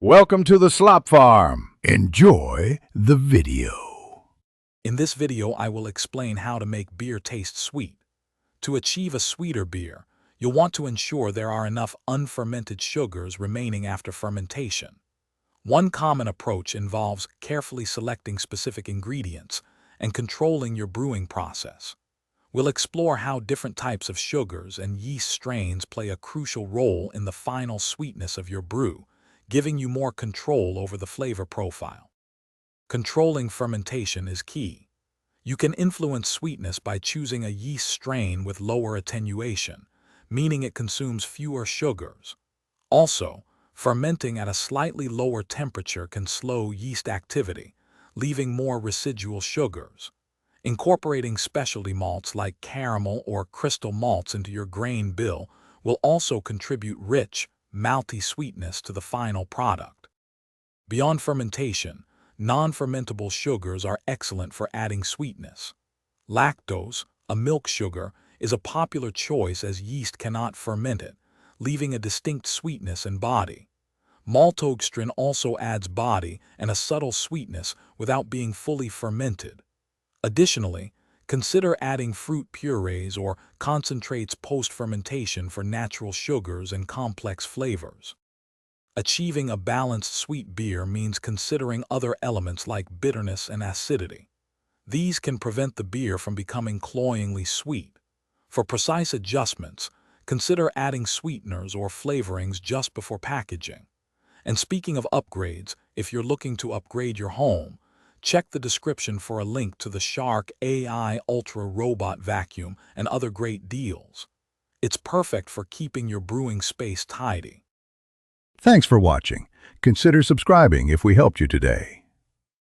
Welcome to the Slop Farm. Enjoy the video. In this video, I will explain how to make beer taste sweet. To achieve a sweeter beer, you'll want to ensure there are enough unfermented sugars remaining after fermentation. One common approach involves carefully selecting specific ingredients and controlling your brewing process. We'll explore how different types of sugars and yeast strains play a crucial role in the final sweetness of your brew, giving you more control over the flavor profile. Controlling fermentation is key. You can influence sweetness by choosing a yeast strain with lower attenuation, meaning it consumes fewer sugars. Also, fermenting at a slightly lower temperature can slow yeast activity, leaving more residual sugars. Incorporating specialty malts like caramel or crystal malts into your grain bill will also contribute rich, malty sweetness to the final product. Beyond fermentation, non-fermentable sugars are excellent for adding sweetness. Lactose, a milk sugar, is a popular choice as yeast cannot ferment it, leaving a distinct sweetness and body. Maltodextrin also adds body and a subtle sweetness without being fully fermented. Additionally, consider adding fruit purees or concentrates post-fermentation for natural sugars and complex flavors. Achieving a balanced sweet beer means considering other elements like bitterness and acidity. These can prevent the beer from becoming cloyingly sweet. For precise adjustments, consider adding sweeteners or flavorings just before packaging. And speaking of upgrades, if you're looking to upgrade your home, check the description for a link to the Shark AI Ultra Robot Vacuum and other great deals. It's perfect for keeping your brewing space tidy. Thanks for watching. Consider subscribing if we helped you today.